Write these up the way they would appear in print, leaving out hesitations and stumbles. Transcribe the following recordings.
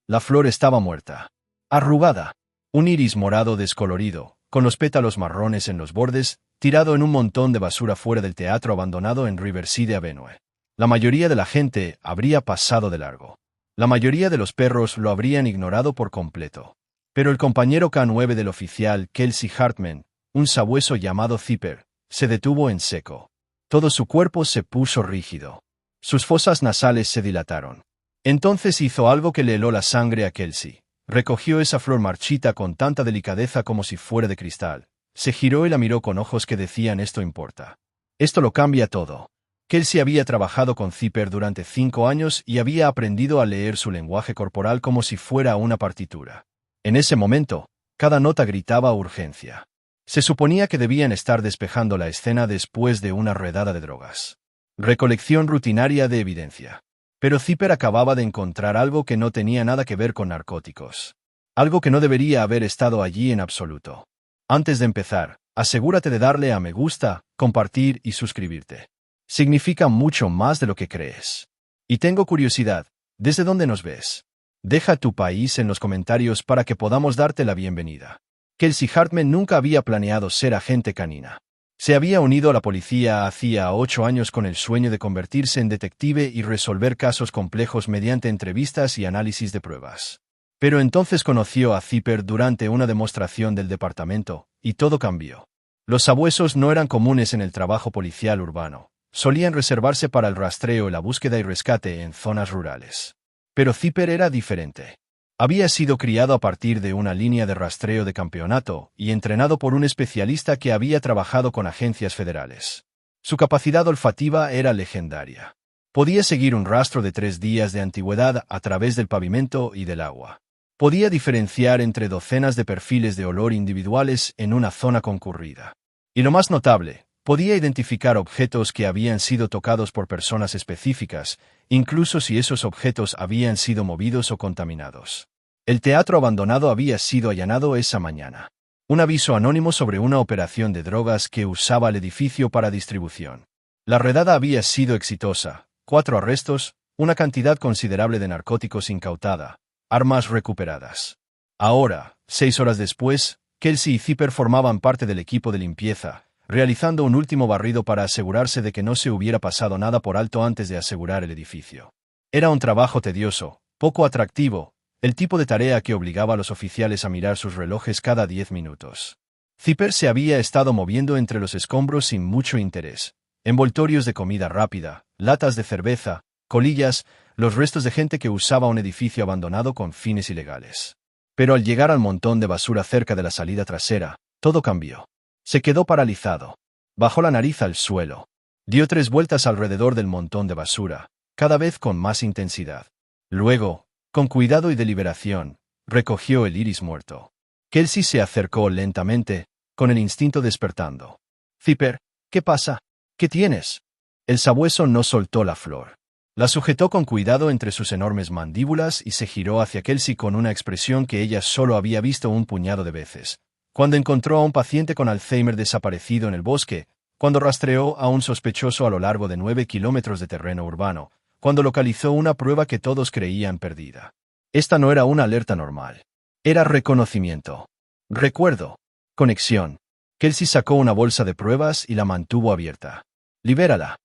La flor estaba muerta. Arrugada. Un iris morado descolorido, con los pétalos marrones en los bordes, tirado en un montón de basura fuera del teatro abandonado en Riverside Avenue. La mayoría de la gente habría pasado de largo. La mayoría de los perros lo habrían ignorado por completo. Pero el compañero K9 del oficial Kelsey Hartman, un sabueso llamado Zipper, se detuvo en seco. Todo su cuerpo se puso rígido. Sus fosas nasales se dilataron. Entonces hizo algo que le heló la sangre a Kelsey. Recogió esa flor marchita con tanta delicadeza como si fuera de cristal. Se giró y la miró con ojos que decían: esto importa. Esto lo cambia todo. Kelsey había trabajado con Zipper durante 5 años y había aprendido a leer su lenguaje corporal como si fuera una partitura. En ese momento, cada nota gritaba urgencia. Se suponía que debían estar despejando la escena después de una redada de drogas. Recolección rutinaria de evidencia. Pero Zipper acababa de encontrar algo que no tenía nada que ver con narcóticos. Algo que no debería haber estado allí en absoluto. Antes de empezar, asegúrate de darle a me gusta, compartir y suscribirte. Significa mucho más de lo que crees. Y tengo curiosidad, ¿desde dónde nos ves? Deja tu país en los comentarios para que podamos darte la bienvenida. Kelsey Hartman nunca había planeado ser agente canina. Se había unido a la policía hacía 8 años con el sueño de convertirse en detective y resolver casos complejos mediante entrevistas y análisis de pruebas. Pero entonces conoció a Zipper durante una demostración del departamento, y todo cambió. Los sabuesos no eran comunes en el trabajo policial urbano. Solían reservarse para el rastreo y la búsqueda y rescate en zonas rurales. Pero Zipper era diferente. Había sido criado a partir de una línea de rastreo de campeonato y entrenado por un especialista que había trabajado con agencias federales. Su capacidad olfativa era legendaria. Podía seguir un rastro de 3 días de antigüedad a través del pavimento y del agua. Podía diferenciar entre docenas de perfiles de olor individuales en una zona concurrida. Y lo más notable, podía identificar objetos que habían sido tocados por personas específicas, incluso si esos objetos habían sido movidos o contaminados. El teatro abandonado había sido allanado esa mañana. Un aviso anónimo sobre una operación de drogas que usaba el edificio para distribución. La redada había sido exitosa. 4 arrestos, una cantidad considerable de narcóticos incautada, armas recuperadas. Ahora, 6 horas después, Kelsey y Zipper formaban parte del equipo de limpieza, realizando un último barrido para asegurarse de que no se hubiera pasado nada por alto antes de asegurar el edificio. Era un trabajo tedioso, poco atractivo, el tipo de tarea que obligaba a los oficiales a mirar sus relojes cada 10 minutos. Zipper se había estado moviendo entre los escombros sin mucho interés. Envoltorios de comida rápida, latas de cerveza, colillas, los restos de gente que usaba un edificio abandonado con fines ilegales. Pero al llegar al montón de basura cerca de la salida trasera, todo cambió. Se quedó paralizado. Bajó la nariz al suelo. Dio 3 vueltas alrededor del montón de basura, cada vez con más intensidad. Luego, con cuidado y deliberación, recogió el iris muerto. Kelsey se acercó lentamente, con el instinto despertando. «Zipper, ¿qué pasa? ¿Qué tienes?» El sabueso no soltó la flor. La sujetó con cuidado entre sus enormes mandíbulas y se giró hacia Kelsey con una expresión que ella solo había visto un puñado de veces. Cuando encontró a un paciente con Alzheimer desaparecido en el bosque, cuando rastreó a un sospechoso a lo largo de 9 kilómetros de terreno urbano, cuando localizó una prueba que todos creían perdida. Esta no era una alerta normal. Era reconocimiento. Recuerdo. Conexión. Kelsey sacó una bolsa de pruebas y la mantuvo abierta. «Libérala».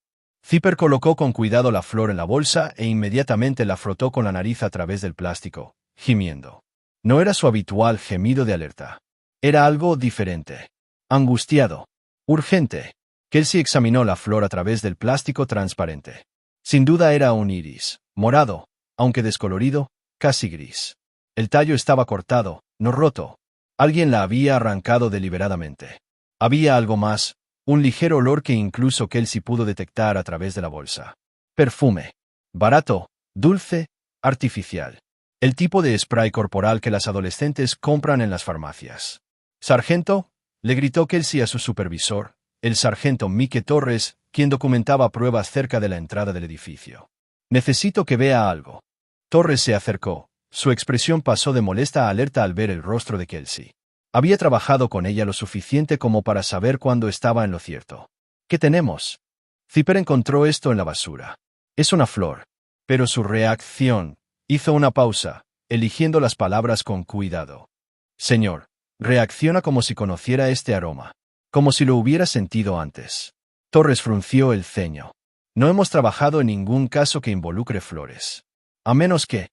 Zipper colocó con cuidado la flor en la bolsa e inmediatamente la frotó con la nariz a través del plástico, gimiendo. No era su habitual gemido de alerta. Era algo diferente. Angustiado. Urgente. Kelsey examinó la flor a través del plástico transparente. Sin duda era un iris, morado, aunque descolorido, casi gris. El tallo estaba cortado, no roto. Alguien la había arrancado deliberadamente. Había algo más, un ligero olor que incluso Kelsey pudo detectar a través de la bolsa. Perfume. Barato, dulce, artificial. El tipo de spray corporal que las adolescentes compran en las farmacias. «Sargento», le gritó Kelsey a su supervisor, el sargento Mike Torres, quien documentaba pruebas cerca de la entrada del edificio. «Necesito que vea algo». Torres se acercó. Su expresión pasó de molesta a alerta al ver el rostro de Kelsey. Había trabajado con ella lo suficiente como para saber cuándo estaba en lo cierto. «¿Qué tenemos?» Zipper encontró esto en la basura. «Es una flor». Pero su reacción hizo una pausa, eligiendo las palabras con cuidado. Señor, reacciona como si conociera este aroma, como si lo hubiera sentido antes. Torres frunció el ceño. No hemos trabajado en ningún caso que involucre flores. A menos que...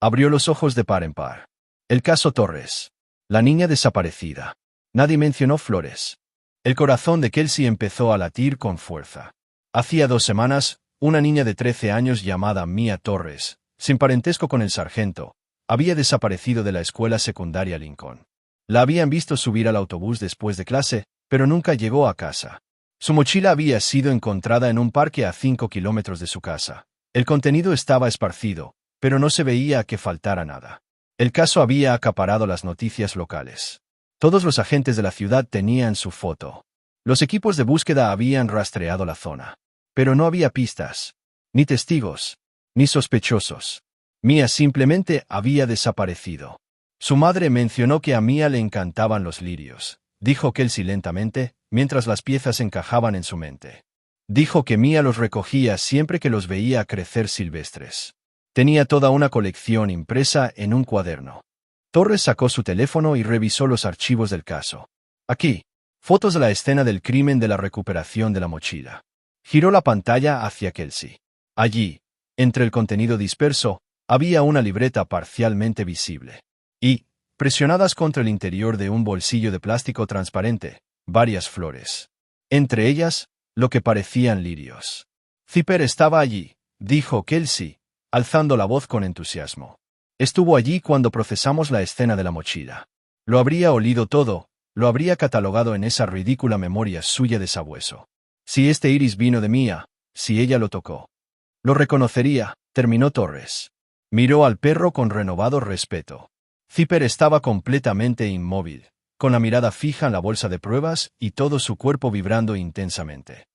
Abrió los ojos de par en par. El caso Torres. La niña desaparecida. Nadie mencionó flores. El corazón de Kelsey empezó a latir con fuerza. Hacía 2 semanas, una niña de 13 años llamada Mia Torres, sin parentesco con el sargento, había desaparecido de la escuela secundaria Lincoln. La habían visto subir al autobús después de clase, pero nunca llegó a casa. Su mochila había sido encontrada en un parque a 5 kilómetros de su casa. El contenido estaba esparcido, pero no se veía que faltara nada. El caso había acaparado las noticias locales. Todos los agentes de la ciudad tenían su foto. Los equipos de búsqueda habían rastreado la zona. Pero no había pistas, ni testigos, ni sospechosos. Mia simplemente había desaparecido. Su madre mencionó que a Mia le encantaban los lirios, dijo Kelsey lentamente, mientras las piezas encajaban en su mente. Dijo que Mia los recogía siempre que los veía crecer silvestres. Tenía toda una colección impresa en un cuaderno. Torres sacó su teléfono y revisó los archivos del caso. Aquí, fotos de la escena del crimen de la recuperación de la mochila. Giró la pantalla hacia Kelsey. Allí, entre el contenido disperso, había una libreta parcialmente visible. Y, presionadas contra el interior de un bolsillo de plástico transparente, varias flores. Entre ellas, lo que parecían lirios. Zipper estaba allí, dijo Kelsey, alzando la voz con entusiasmo. Estuvo allí cuando procesamos la escena de la mochila. Lo habría olido todo, lo habría catalogado en esa ridícula memoria suya de sabueso. Si este iris vino de Mia, si ella lo tocó. Lo reconocería, terminó Torres. Miró al perro con renovado respeto. Zipper estaba completamente inmóvil, con la mirada fija en la bolsa de pruebas y todo su cuerpo vibrando intensamente.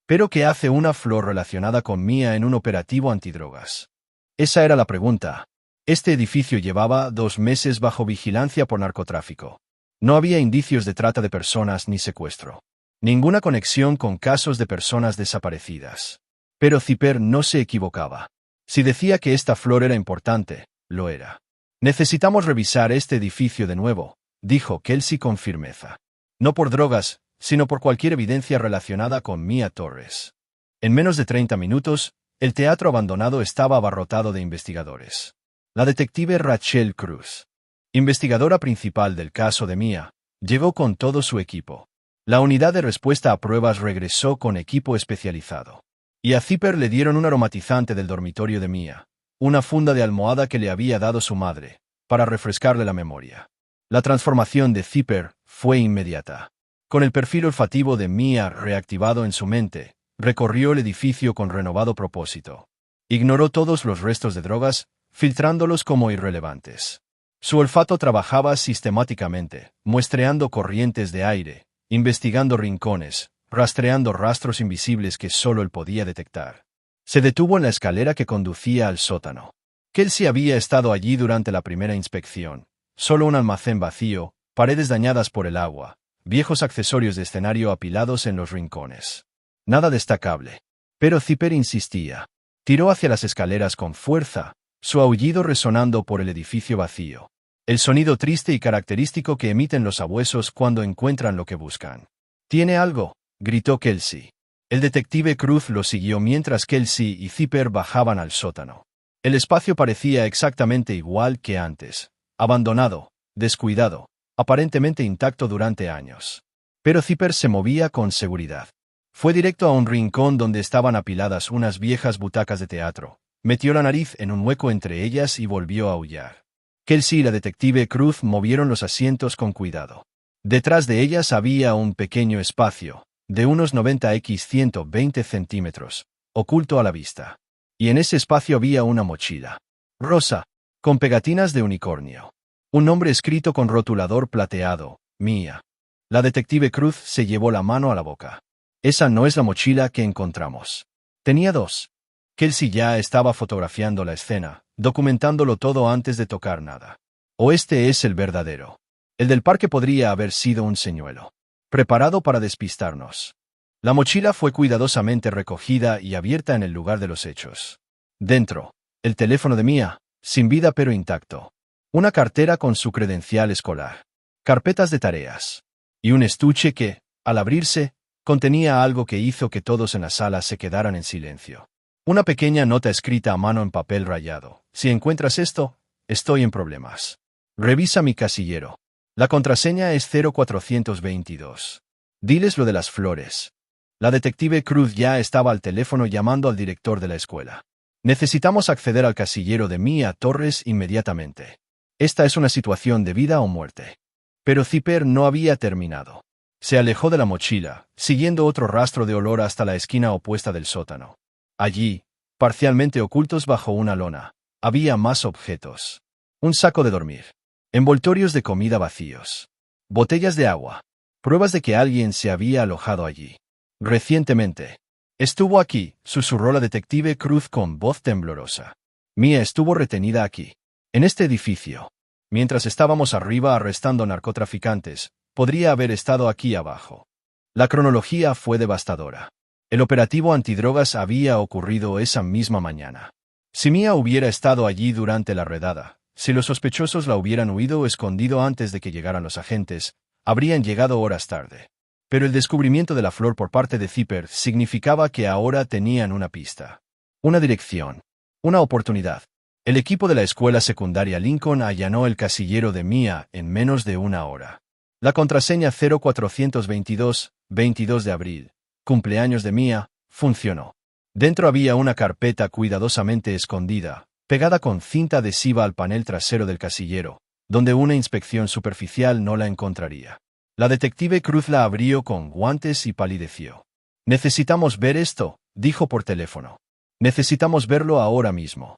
¿Pero qué hace una flor relacionada con Mia en un operativo antidrogas? Esa era la pregunta. Este edificio llevaba 2 meses bajo vigilancia por narcotráfico. No había indicios de trata de personas ni secuestro. Ninguna conexión con casos de personas desaparecidas. Pero Zipper no se equivocaba. Si decía que esta flor era importante, lo era. Necesitamos revisar este edificio de nuevo, dijo Kelsey con firmeza. No por drogas, sino por cualquier evidencia relacionada con Mia Torres. En menos de 30 minutos, el teatro abandonado estaba abarrotado de investigadores. La detective Rachel Cruz, investigadora principal del caso de Mia, llegó con todo su equipo. La unidad de respuesta a pruebas regresó con equipo especializado. Y a Zipper le dieron un aromatizante del dormitorio de Mia, una funda de almohada que le había dado su madre, para refrescarle la memoria. La transformación de Zipper fue inmediata. Con el perfil olfativo de Mia reactivado en su mente, recorrió el edificio con renovado propósito. Ignoró todos los restos de drogas, filtrándolos como irrelevantes. Su olfato trabajaba sistemáticamente, muestreando corrientes de aire, investigando rincones, rastreando rastros invisibles que solo él podía detectar. Se detuvo en la escalera que conducía al sótano. Kelsey había estado allí durante la primera inspección. Solo un almacén vacío, paredes dañadas por el agua, viejos accesorios de escenario apilados en los rincones. Nada destacable. Pero Zipper insistía. Tiró hacia las escaleras con fuerza, su aullido resonando por el edificio vacío. El sonido triste y característico que emiten los sabuesos cuando encuentran lo que buscan. «¿Tiene algo?», gritó Kelsey. El detective Cruz lo siguió mientras Kelsey y Zipper bajaban al sótano. El espacio parecía exactamente igual que antes. Abandonado, descuidado, aparentemente intacto durante años. Pero Zipper se movía con seguridad. Fue directo a un rincón donde estaban apiladas unas viejas butacas de teatro. Metió la nariz en un hueco entre ellas y volvió a aullar. Kelsey y la detective Cruz movieron los asientos con cuidado. Detrás de ellas había un pequeño espacio, de unos 90x120 centímetros, oculto a la vista. Y en ese espacio había una mochila. Rosa, con pegatinas de unicornio. Un nombre escrito con rotulador plateado, Mia. La detective Cruz se llevó la mano a la boca. Esa no es la mochila que encontramos. Tenía 2. Kelsey ya estaba fotografiando la escena, documentándolo todo antes de tocar nada. O este es el verdadero. El del parque podría haber sido un señuelo. Preparado para despistarnos. La mochila fue cuidadosamente recogida y abierta en el lugar de los hechos. Dentro, el teléfono de Mia, sin vida pero intacto. una cartera con su credencial escolar, carpetas de tareas, y un estuche que, al abrirse, contenía algo que hizo que todos en la sala se quedaran en silencio. Una pequeña nota escrita a mano en papel rayado. Si encuentras esto, estoy en problemas. Revisa mi casillero. La contraseña es 0422. Diles lo de las flores. La detective Cruz ya estaba al teléfono llamando al director de la escuela. Necesitamos acceder al casillero de Mia Torres inmediatamente. Esta es una situación de vida o muerte. Pero Zipper no había terminado. Se alejó de la mochila, siguiendo otro rastro de olor hasta la esquina opuesta del sótano. Allí, parcialmente ocultos bajo una lona, había más objetos. Un saco de dormir. Envoltorios de comida vacíos. Botellas de agua. Pruebas de que alguien se había alojado allí. Recientemente. Estuvo aquí, susurró la detective Cruz con voz temblorosa. Mia estuvo retenida aquí. En este edificio. Mientras estábamos arriba arrestando narcotraficantes, podría haber estado aquí abajo. La cronología fue devastadora. El operativo antidrogas había ocurrido esa misma mañana. Si Mia hubiera estado allí durante la redada, si los sospechosos la hubieran huido o escondido antes de que llegaran los agentes, habrían llegado horas tarde. Pero el descubrimiento de la flor por parte de Zipper significaba que ahora tenían una pista. Una dirección. Una oportunidad. El equipo de la escuela secundaria Lincoln allanó el casillero de Mia en menos de una hora. La contraseña 0422, 22 de abril, cumpleaños de Mia, funcionó. Dentro había una carpeta cuidadosamente escondida, pegada con cinta adhesiva al panel trasero del casillero, donde una inspección superficial no la encontraría. La detective Cruz la abrió con guantes y palideció. «Necesitamos ver esto», dijo por teléfono. «Necesitamos verlo ahora mismo».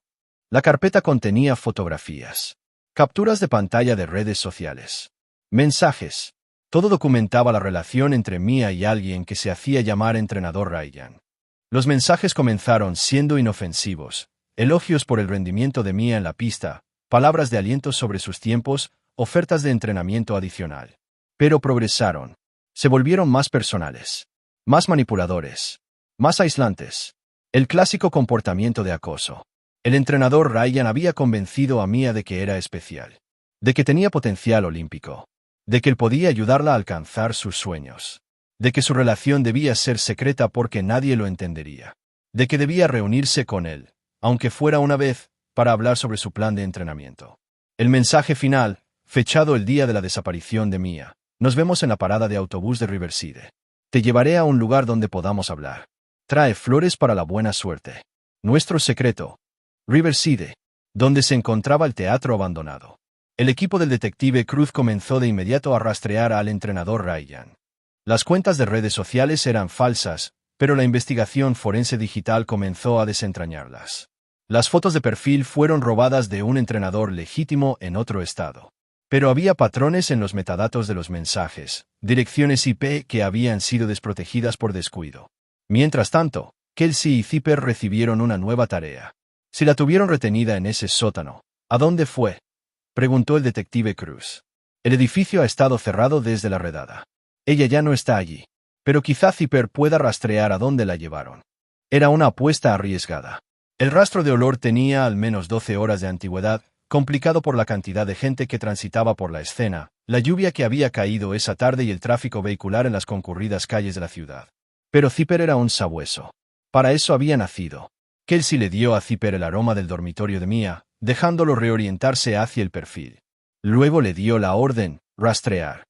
La carpeta contenía fotografías, capturas de pantalla de redes sociales, mensajes. Todo documentaba la relación entre Mia y alguien que se hacía llamar entrenador Ryan. Los mensajes comenzaron siendo inofensivos, elogios por el rendimiento de Mia en la pista, palabras de aliento sobre sus tiempos, ofertas de entrenamiento adicional. Pero progresaron. Se volvieron más personales, más manipuladores, más aislantes. El clásico comportamiento de acoso. El entrenador Ryan había convencido a Mia de que era especial, de que tenía potencial olímpico, de que él podía ayudarla a alcanzar sus sueños, de que su relación debía ser secreta porque nadie lo entendería, de que debía reunirse con él, aunque fuera una vez, para hablar sobre su plan de entrenamiento. El mensaje final, fechado el día de la desaparición de Mia: «Nos vemos en la parada de autobús de Riverside. Te llevaré a un lugar donde podamos hablar. Trae flores para la buena suerte. Nuestro secreto». Riverside, donde se encontraba el teatro abandonado. El equipo del detective Cruz comenzó de inmediato a rastrear al entrenador Ryan. Las cuentas de redes sociales eran falsas, pero la investigación forense digital comenzó a desentrañarlas. Las fotos de perfil fueron robadas de un entrenador legítimo en otro estado. Pero había patrones en los metadatos de los mensajes, direcciones IP que habían sido desprotegidas por descuido. Mientras tanto, Kelsey y Zipper recibieron una nueva tarea. Si la tuvieron retenida en ese sótano, ¿a dónde fue?, preguntó el detective Cruz. El edificio ha estado cerrado desde la redada. Ella ya no está allí. Pero quizá Zipper pueda rastrear a dónde la llevaron. Era una apuesta arriesgada. El rastro de olor tenía al menos 12 horas de antigüedad, complicado por la cantidad de gente que transitaba por la escena, la lluvia que había caído esa tarde y el tráfico vehicular en las concurridas calles de la ciudad. Pero Zipper era un sabueso. Para eso había nacido. Kelsey le dio a Zipper el aroma del dormitorio de Mia, dejándolo reorientarse hacia el perfil. Luego le dio la orden: rastrear.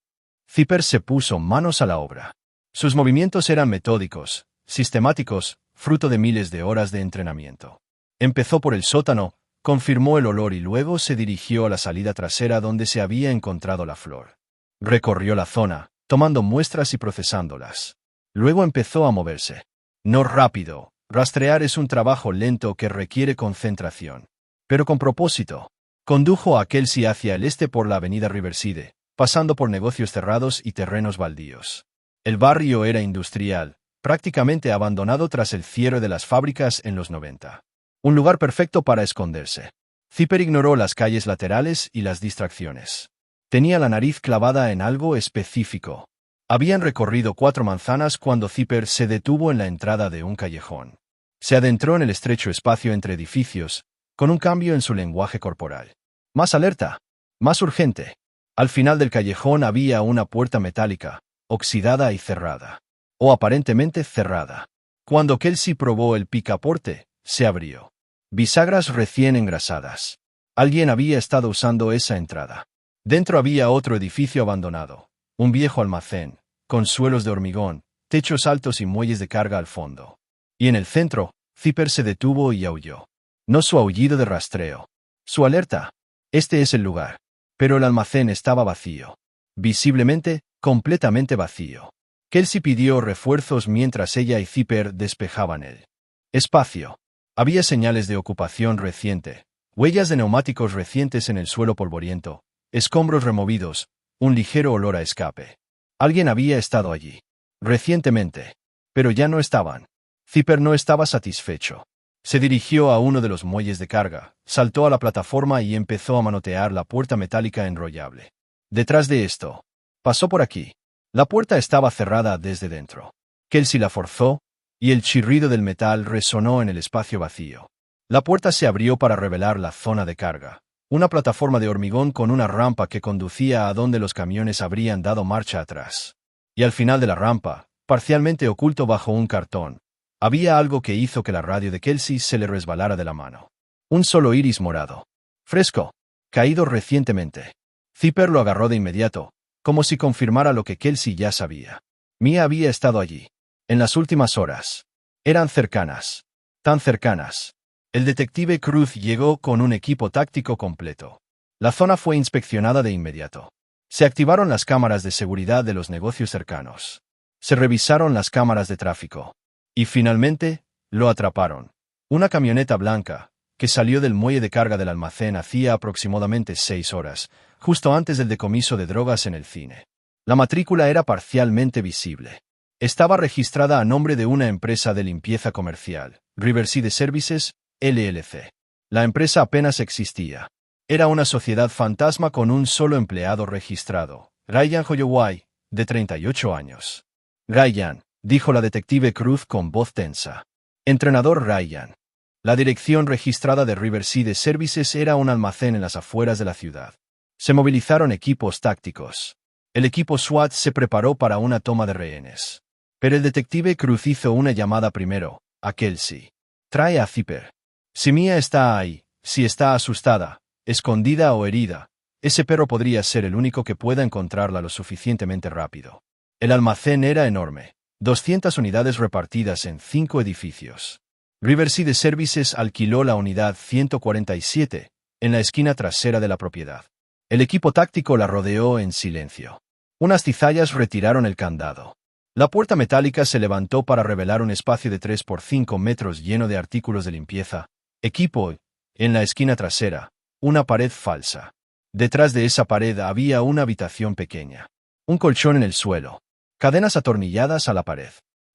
Zipper se puso manos a la obra. Sus movimientos eran metódicos, sistemáticos, fruto de miles de horas de entrenamiento. Empezó por el sótano, confirmó el olor y luego se dirigió a la salida trasera donde se había encontrado la flor. Recorrió la zona, tomando muestras y procesándolas. Luego empezó a moverse. No rápido. Rastrear es un trabajo lento que requiere concentración. Pero con propósito. Condujo a Kelsey hacia el este por la avenida Riverside, pasando por negocios cerrados y terrenos baldíos. El barrio era industrial, prácticamente abandonado tras el cierre de las fábricas en los 90. Un lugar perfecto para esconderse. Zipper ignoró las calles laterales y las distracciones. Tenía la nariz clavada en algo específico. Habían recorrido 4 manzanas cuando Zipper se detuvo en la entrada de un callejón. Se adentró en el estrecho espacio entre edificios, con un cambio en su lenguaje corporal. Más alerta. Más urgente. Al final del callejón había una puerta metálica, oxidada y cerrada. O aparentemente cerrada. Cuando Kelsey probó el picaporte, se abrió. Bisagras recién engrasadas. Alguien había estado usando esa entrada. Dentro había otro edificio abandonado. Un viejo almacén, con suelos de hormigón, techos altos y muelles de carga al fondo. Y en el centro, Zipper se detuvo y aulló. No su aullido de rastreo. Su alerta. Este es el lugar. Pero el almacén estaba vacío. Visiblemente, completamente vacío. Kelsey pidió refuerzos mientras ella y Zipper despejaban el espacio. Había señales de ocupación reciente, huellas de neumáticos recientes en el suelo polvoriento, escombros removidos, un ligero olor a escape. Alguien había estado allí. Recientemente. Pero ya no estaban. Zipper no estaba satisfecho. Se dirigió a uno de los muelles de carga, saltó a la plataforma y empezó a manotear la puerta metálica enrollable. Detrás de esto. Pasó por aquí. La puerta estaba cerrada desde dentro. Kelsey la forzó, y el chirrido del metal resonó en el espacio vacío. La puerta se abrió para revelar la zona de carga. Una plataforma de hormigón con una rampa que conducía a donde los camiones habrían dado marcha atrás. Y al final de la rampa, parcialmente oculto bajo un cartón, había algo que hizo que la radio de Kelsey se le resbalara de la mano. Un solo iris morado. Fresco. Caído recientemente. Zipper lo agarró de inmediato, como si confirmara lo que Kelsey ya sabía. Mia había estado allí. En las últimas horas. Eran cercanas. Tan cercanas. El detective Cruz llegó con un equipo táctico completo. La zona fue inspeccionada de inmediato. Se activaron las cámaras de seguridad de los negocios cercanos. Se revisaron las cámaras de tráfico. Y finalmente, lo atraparon. Una camioneta blanca, que salió del muelle de carga del almacén hacía aproximadamente 6 horas, justo antes del decomiso de drogas en el cine. La matrícula era parcialmente visible. Estaba registrada a nombre de una empresa de limpieza comercial, Riverside Services, LLC. La empresa apenas existía. Era una sociedad fantasma con un solo empleado registrado, Ryan Holloway, de 38 años. Ryan, dijo la detective Cruz con voz tensa. Entrenador Ryan. La dirección registrada de Riverside Services era un almacén en las afueras de la ciudad. Se movilizaron equipos tácticos. El equipo SWAT se preparó para una toma de rehenes. Pero el detective Cruz hizo una llamada primero, a Kelsey. Trae a Zipper. Si Mia está ahí, si está asustada, escondida o herida, ese perro podría ser el único que pueda encontrarla lo suficientemente rápido. El almacén era enorme. 200 unidades repartidas en 5 edificios. Riverside Services alquiló la unidad 147, en la esquina trasera de la propiedad. El equipo táctico la rodeó en silencio. Unas cizallas retiraron el candado. La puerta metálica se levantó para revelar un espacio de 3 por 5 metros lleno de artículos de limpieza, equipo, en la esquina trasera, una pared falsa. Detrás de esa pared había una habitación pequeña. Un colchón en el suelo. Cadenas atornilladas a la pared.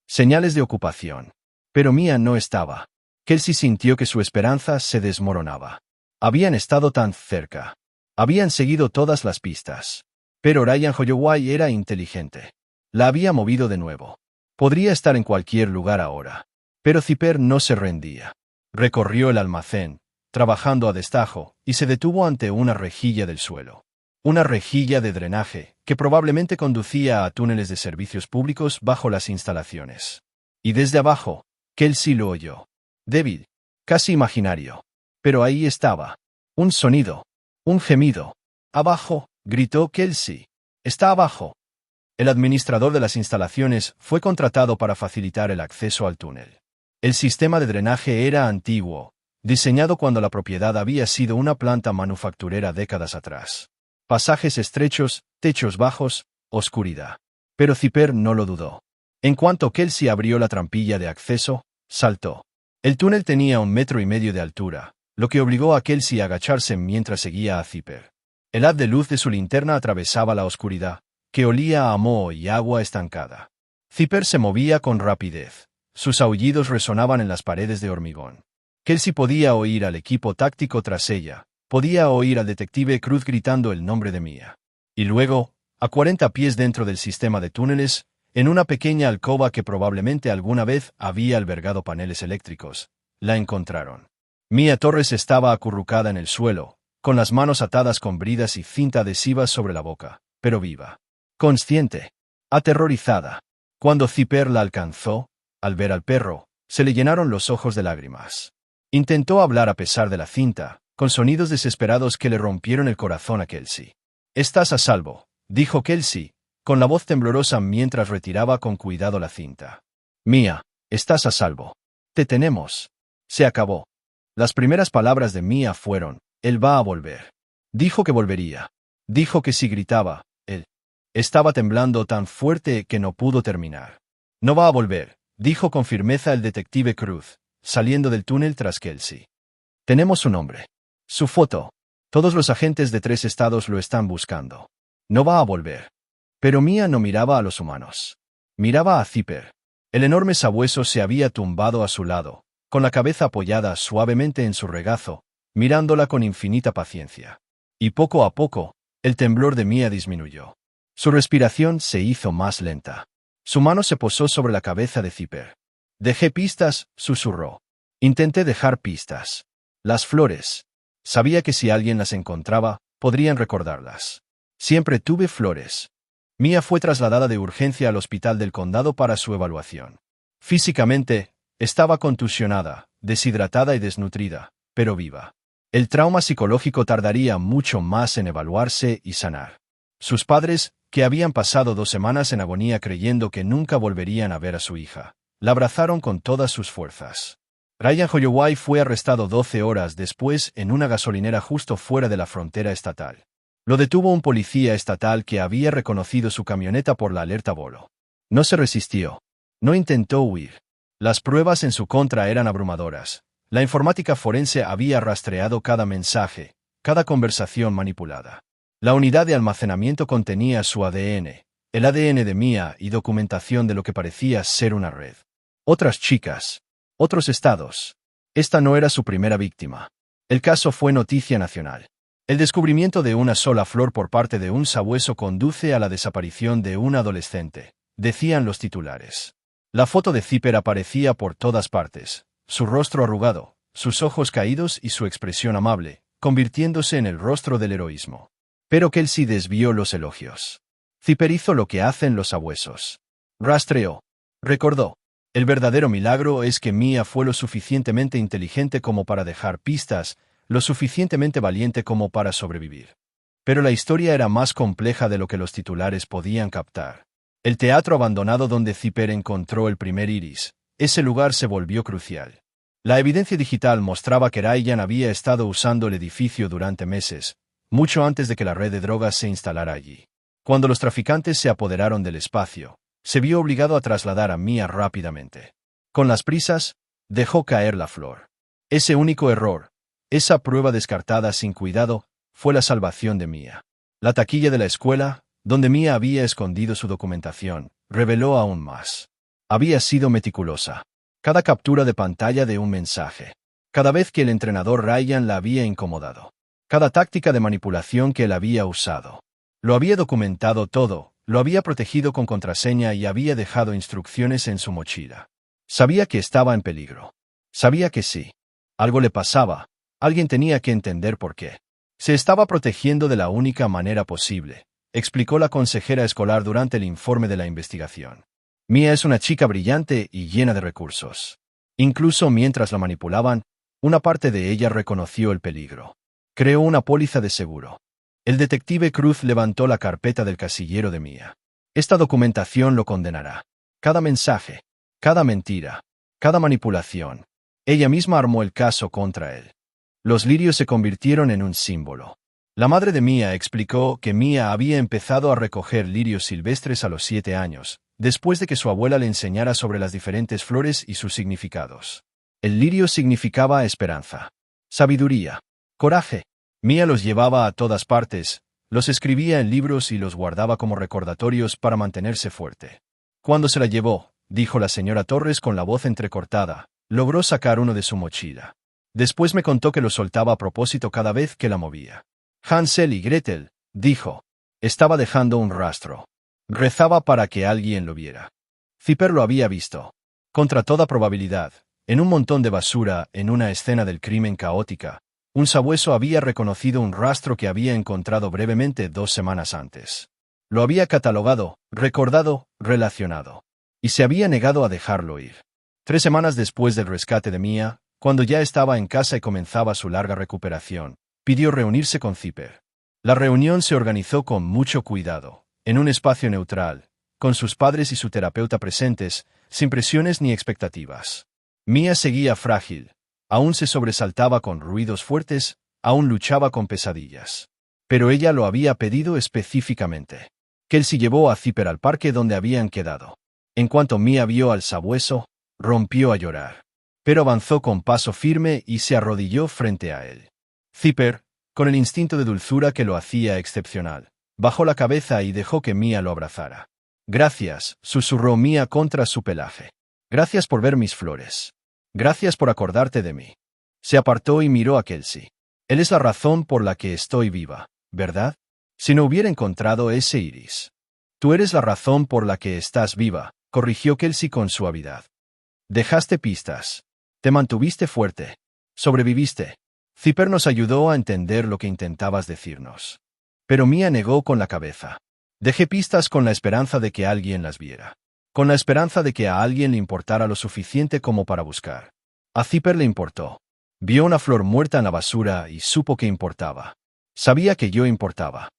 Señales de ocupación. Pero Mia no estaba. Kelsey sintió que su esperanza se desmoronaba. Habían estado tan cerca. Habían seguido todas las pistas. Pero Ryan Holloway era inteligente. La había movido de nuevo. Podría estar en cualquier lugar ahora. Pero Zipper no se rendía. Recorrió el almacén, trabajando a destajo, y se detuvo ante una rejilla del suelo. Una rejilla de drenaje, que probablemente conducía a túneles de servicios públicos bajo las instalaciones. Y desde abajo, Kelsey lo oyó. Débil, casi imaginario. Pero ahí estaba. Un sonido. Un gemido. Abajo, gritó Kelsey. Está abajo. El administrador de las instalaciones fue contratado para facilitar el acceso al túnel. El sistema de drenaje era antiguo, diseñado cuando la propiedad había sido una planta manufacturera décadas atrás. Pasajes estrechos, techos bajos, oscuridad. Pero Zipper no lo dudó. En cuanto Kelsey abrió la trampilla de acceso, saltó. El túnel tenía 1,5 metros de altura, lo que obligó a Kelsey a agacharse mientras seguía a Zipper. El haz de luz de su linterna atravesaba la oscuridad, que olía a moho y agua estancada. Zipper se movía con rapidez. Sus aullidos resonaban en las paredes de hormigón. Kelsey podía oír al equipo táctico tras ella. Podía oír al detective Cruz gritando el nombre de Mia. Y luego, a 40 pies dentro del sistema de túneles, en una pequeña alcoba que probablemente alguna vez había albergado paneles eléctricos, la encontraron. Mia Torres estaba acurrucada en el suelo, con las manos atadas con bridas y cinta adhesiva sobre la boca, pero viva. Consciente. Aterrorizada. Cuando Zipper la alcanzó, al ver al perro, se le llenaron los ojos de lágrimas. Intentó hablar a pesar de la cinta, con sonidos desesperados que le rompieron el corazón a Kelsey. «Estás a salvo», dijo Kelsey, con la voz temblorosa mientras retiraba con cuidado la cinta. «Mia, estás a salvo. Te tenemos». Se acabó. Las primeras palabras de Mia fueron, «Él va a volver». Dijo que volvería. Dijo que si gritaba, él. Estaba temblando tan fuerte que no pudo terminar. «No va a volver», dijo con firmeza el detective Cruz, saliendo del túnel tras Kelsey. «Tenemos su nombre. Su foto. Todos los agentes de 3 estados lo están buscando. No va a volver». Pero Mia no miraba a los humanos. Miraba a Zipper. El enorme sabueso se había tumbado a su lado, con la cabeza apoyada suavemente en su regazo, mirándola con infinita paciencia. Y poco a poco, el temblor de Mia disminuyó. Su respiración se hizo más lenta. Su mano se posó sobre la cabeza de Zipper. «Dejé pistas», susurró. «Intenté dejar pistas. Las flores. Sabía que si alguien las encontraba, podrían recordarlas. Siempre tuve flores». Mia fue trasladada de urgencia al hospital del condado para su evaluación. Físicamente, estaba contusionada, deshidratada y desnutrida, pero viva. El trauma psicológico tardaría mucho más en evaluarse y sanar. Sus padres, que habían pasado 2 semanas en agonía creyendo que nunca volverían a ver a su hija, la abrazaron con todas sus fuerzas. Ryan Holloway fue arrestado 12 horas después en una gasolinera justo fuera de la frontera estatal. Lo detuvo un policía estatal que había reconocido su camioneta por la alerta bolo. No se resistió. No intentó huir. Las pruebas en su contra eran abrumadoras. La informática forense había rastreado cada mensaje, cada conversación manipulada. La unidad de almacenamiento contenía su ADN, el ADN de Mia y documentación de lo que parecía ser una red. Otras chicas. Otros estados. Esta no era su primera víctima. El caso fue noticia nacional. El descubrimiento de una sola flor por parte de un sabueso conduce a la desaparición de un adolescente, decían los titulares. La foto de Zipper aparecía por todas partes, su rostro arrugado, sus ojos caídos y su expresión amable, convirtiéndose en el rostro del heroísmo. Pero Kelsey desvió los elogios. Zipper hizo lo que hacen los sabuesos. Rastreó. Recordó. El verdadero milagro es que Mia fue lo suficientemente inteligente como para dejar pistas, lo suficientemente valiente como para sobrevivir. Pero la historia era más compleja de lo que los titulares podían captar. El teatro abandonado donde Zipper encontró el primer iris, ese lugar se volvió crucial. La evidencia digital mostraba que Ryan había estado usando el edificio durante meses, mucho antes de que la red de drogas se instalara allí. Cuando los traficantes se apoderaron del espacio, se vio obligado a trasladar a Mia rápidamente. Con las prisas, dejó caer la flor. Ese único error, esa prueba descartada sin cuidado, fue la salvación de Mia. La taquilla de la escuela, donde Mia había escondido su documentación, reveló aún más. Había sido meticulosa. Cada captura de pantalla de un mensaje. Cada vez que el entrenador Ryan la había incomodado. Cada táctica de manipulación que él había usado. Lo había documentado todo, lo había protegido con contraseña y había dejado instrucciones en su mochila. Sabía que estaba en peligro. Sabía que sí. Algo le pasaba. Alguien tenía que entender por qué. Se estaba protegiendo de la única manera posible, explicó la consejera escolar durante el informe de la investigación. Mia es una chica brillante y llena de recursos. Incluso mientras la manipulaban, una parte de ella reconoció el peligro. Creó una póliza de seguro. El detective Cruz levantó la carpeta del casillero de Mia. Esta documentación lo condenará. Cada mensaje, cada mentira, cada manipulación. Ella misma armó el caso contra él. Los lirios se convirtieron en un símbolo. La madre de Mia explicó que Mia había empezado a recoger lirios silvestres a los 7 años, después de que su abuela le enseñara sobre las diferentes flores y sus significados. El lirio significaba esperanza, sabiduría, coraje. Mia los llevaba a todas partes, los escribía en libros y los guardaba como recordatorios para mantenerse fuerte. Cuando se la llevó, dijo la señora Torres con la voz entrecortada, logró sacar uno de su mochila. Después me contó que lo soltaba a propósito cada vez que la movía. Hansel y Gretel, dijo. Estaba dejando un rastro. Rezaba para que alguien lo viera. Zipper lo había visto. Contra toda probabilidad, en un montón de basura, en una escena del crimen caótica, Un sabueso había reconocido un rastro que había encontrado brevemente 2 semanas antes. Lo había catalogado, recordado, relacionado. Y se había negado a dejarlo ir. 3 semanas después del rescate de Mia, cuando ya estaba en casa y comenzaba su larga recuperación, pidió reunirse con Zipper. La reunión se organizó con mucho cuidado, en un espacio neutral, con sus padres y su terapeuta presentes, sin presiones ni expectativas. Mia seguía frágil, aún se sobresaltaba con ruidos fuertes, aún luchaba con pesadillas. Pero ella lo había pedido específicamente. Kelsey llevó a Zipper al parque donde habían quedado. En cuanto Mia vio al sabueso, rompió a llorar. Pero avanzó con paso firme y se arrodilló frente a él. Zipper, con el instinto de dulzura que lo hacía excepcional, bajó la cabeza y dejó que Mia lo abrazara. Gracias, susurró Mia contra su pelaje. Gracias por ver mis flores. Gracias por acordarte de mí. Se apartó y miró a Kelsey. Él es la razón por la que estoy viva, ¿verdad? Si no hubiera encontrado ese iris. Tú eres la razón por la que estás viva, corrigió Kelsey con suavidad. Dejaste pistas. Te mantuviste fuerte. Sobreviviste. Zipper nos ayudó a entender lo que intentabas decirnos. Pero Mia negó con la cabeza. Dejé pistas con la esperanza de que alguien las viera. Con la esperanza de que a alguien le importara lo suficiente como para buscar. A Zipper le importó. Vio una flor muerta en la basura y supo que importaba. Sabía que yo importaba.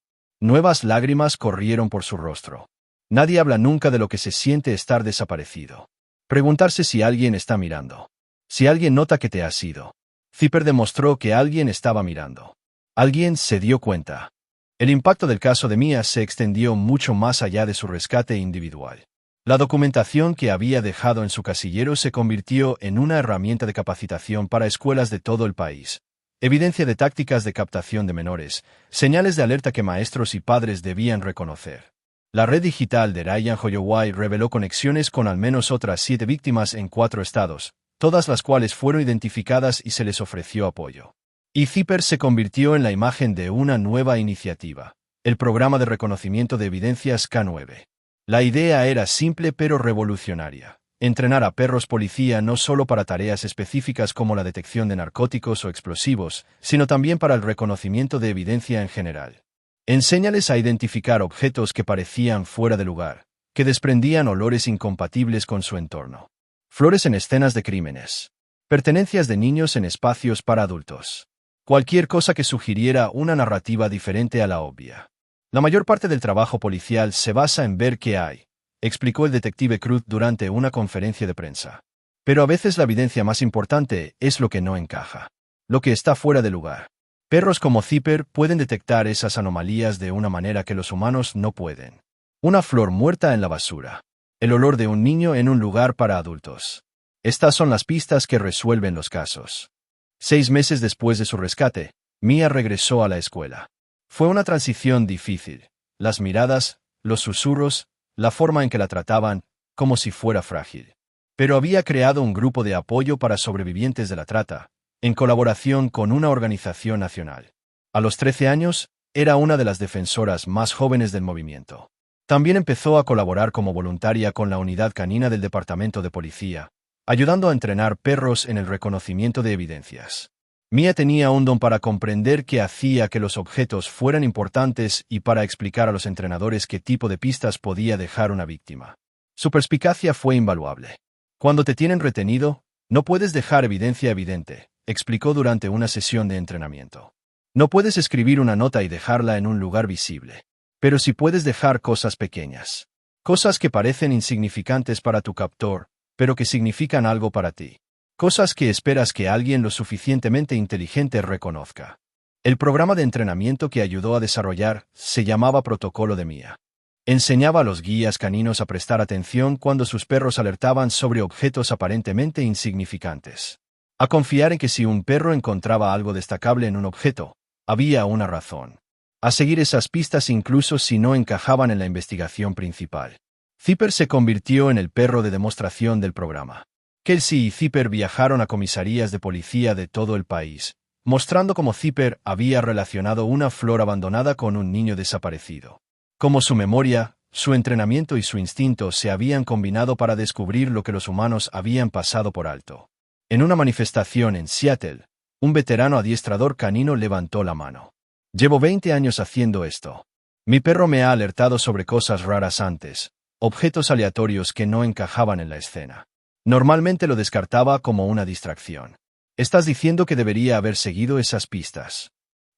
Nuevas lágrimas corrieron por su rostro. Nadie habla nunca de lo que se siente estar desaparecido. Preguntarse si alguien está mirando. Si alguien nota que te has ido. Zipper demostró que alguien estaba mirando. Alguien se dio cuenta. El impacto del caso de Mia se extendió mucho más allá de su rescate individual. La documentación que había dejado en su casillero se convirtió en una herramienta de capacitación para escuelas de todo el país. Evidencia de tácticas de captación de menores, señales de alerta que maestros y padres debían reconocer. La red digital de Ryan Holloway reveló conexiones con al menos otras 7 víctimas en 4 estados, todas las cuales fueron identificadas y se les ofreció apoyo. Y Zipper se convirtió en la imagen de una nueva iniciativa, el programa de reconocimiento de evidencias K9. La idea era simple pero revolucionaria. Entrenar a perros policía no solo para tareas específicas como la detección de narcóticos o explosivos, sino también para el reconocimiento de evidencia en general. Enséñales a identificar objetos que parecían fuera de lugar, que desprendían olores incompatibles con su entorno. Flores en escenas de crímenes. Pertenencias de niños en espacios para adultos. Cualquier cosa que sugiriera una narrativa diferente a la obvia. La mayor parte del trabajo policial se basa en ver qué hay, explicó el detective Cruz durante una conferencia de prensa. Pero a veces la evidencia más importante es lo que no encaja. Lo que está fuera de lugar. Perros como Zipper pueden detectar esas anomalías de una manera que los humanos no pueden. Una flor muerta en la basura. El olor de un niño en un lugar para adultos. Estas son las pistas que resuelven los casos. 6 meses después de su rescate, Mia regresó a la escuela. Fue una transición difícil. Las miradas, los susurros, la forma en que la trataban, como si fuera frágil. Pero había creado un grupo de apoyo para sobrevivientes de la trata, en colaboración con una organización nacional. A los 13 años, era una de las defensoras más jóvenes del movimiento. También empezó a colaborar como voluntaria con la unidad canina del Departamento de Policía, ayudando a entrenar perros en el reconocimiento de evidencias. Mia tenía un don para comprender qué hacía que los objetos fueran importantes y para explicar a los entrenadores qué tipo de pistas podía dejar una víctima. Su perspicacia fue invaluable. Cuando te tienen retenido, no puedes dejar evidencia evidente, explicó durante una sesión de entrenamiento. No puedes escribir una nota y dejarla en un lugar visible. Pero sí puedes dejar cosas pequeñas. Cosas que parecen insignificantes para tu captor, pero que significan algo para ti. Cosas que esperas que alguien lo suficientemente inteligente reconozca. El programa de entrenamiento que ayudó a desarrollar se llamaba Protocolo de Mia. Enseñaba a los guías caninos a prestar atención cuando sus perros alertaban sobre objetos aparentemente insignificantes. A confiar en que si un perro encontraba algo destacable en un objeto, había una razón. A seguir esas pistas incluso si no encajaban en la investigación principal. Zipper se convirtió en el perro de demostración del programa. Kelsey y Zipper viajaron a comisarías de policía de todo el país, mostrando cómo Zipper había relacionado una flor abandonada con un niño desaparecido. Cómo su memoria, su entrenamiento y su instinto se habían combinado para descubrir lo que los humanos habían pasado por alto. En una manifestación en Seattle, Un veterano adiestrador canino levantó la mano. Llevo 20 años haciendo esto. Mi perro me ha alertado sobre cosas raras antes, objetos aleatorios que no encajaban en la escena. Normalmente lo descartaba como una distracción. Estás diciendo que debería haber seguido esas pistas.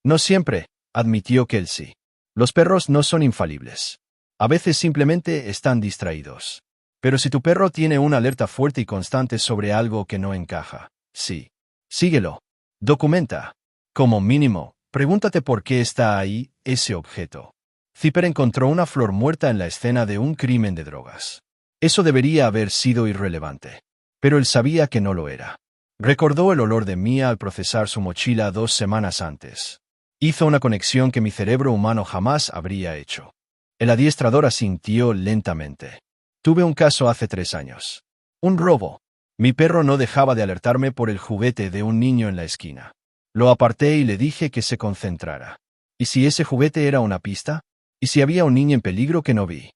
No siempre, admitió Kelsey. Los perros no son infalibles. A veces simplemente están distraídos. Pero si tu perro tiene una alerta fuerte y constante sobre algo que no encaja, sí. Síguelo. Documenta. Como mínimo, pregúntate por qué está ahí ese objeto. Zipper encontró una flor muerta en la escena de un crimen de drogas. Eso debería haber sido irrelevante. Pero él sabía que no lo era. Recordó el olor de Mia al procesar su mochila 2 semanas antes. Hizo una conexión que mi cerebro humano jamás habría hecho. El adiestrador asintió lentamente. Tuve un caso hace 3 años. Un robo. Mi perro no dejaba de alertarme por el juguete de un niño en la esquina. Lo aparté y le dije que se concentrara. ¿Y si ese juguete era una pista? ¿Y si había un niño en peligro que no vi?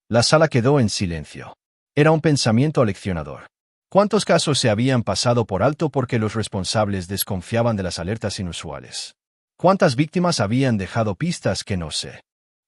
La sala quedó en silencio. Era un pensamiento aleccionador. ¿Cuántos casos se habían pasado por alto porque los responsables desconfiaban de las alertas inusuales? ¿Cuántas víctimas habían dejado pistas que no sé?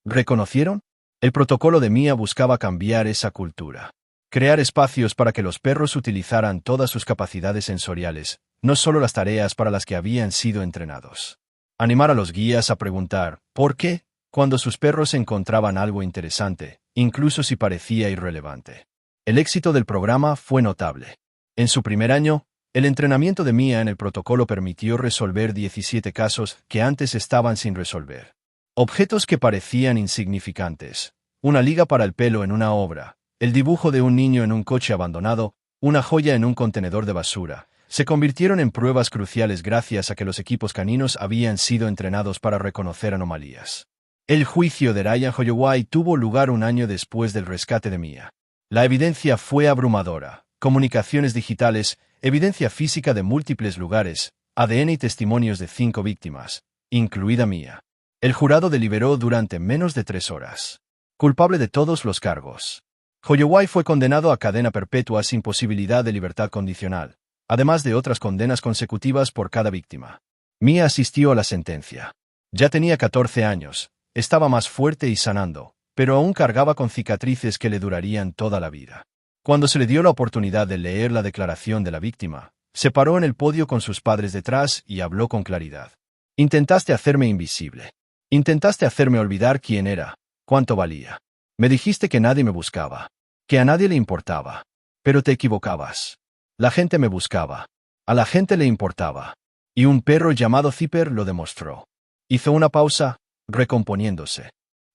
¿Reconocieron? El protocolo de Mia buscaba cambiar esa cultura. Crear espacios para que los perros utilizaran todas sus capacidades sensoriales, no solo las tareas para las que habían sido entrenados. Animar a los guías a preguntar, ¿por qué?, cuando sus perros encontraban algo interesante, incluso si parecía irrelevante. El éxito del programa fue notable. En su primer año, el entrenamiento de Mia en el protocolo permitió resolver 17 casos que antes estaban sin resolver. Objetos que parecían insignificantes. Una liga para el pelo en una obra, el dibujo de un niño en un coche abandonado, una joya en un contenedor de basura, se convirtieron en pruebas cruciales gracias a que los equipos caninos habían sido entrenados para reconocer anomalías. El juicio de Ryan Holloway tuvo lugar un año después del rescate de Mia. La evidencia fue abrumadora: comunicaciones digitales, evidencia física de múltiples lugares, ADN y testimonios de 5 víctimas, incluida Mia. El jurado deliberó durante menos de 3 horas. Culpable de todos los cargos. Holloway fue condenado a cadena perpetua sin posibilidad de libertad condicional, además de otras condenas consecutivas por cada víctima. Mia asistió a la sentencia. Ya tenía 14 años, estaba más fuerte y sanando, pero aún cargaba con cicatrices que le durarían toda la vida. Cuando se le dio la oportunidad de leer la declaración de la víctima, se paró en el podio con sus padres detrás y habló con claridad. Intentaste hacerme invisible. Intentaste hacerme olvidar quién era, cuánto valía. Me dijiste que nadie me buscaba, que a nadie le importaba. Pero te equivocabas. La gente me buscaba. A la gente le importaba. Y un perro llamado Zipper lo demostró. Hizo una pausa, recomponiéndose.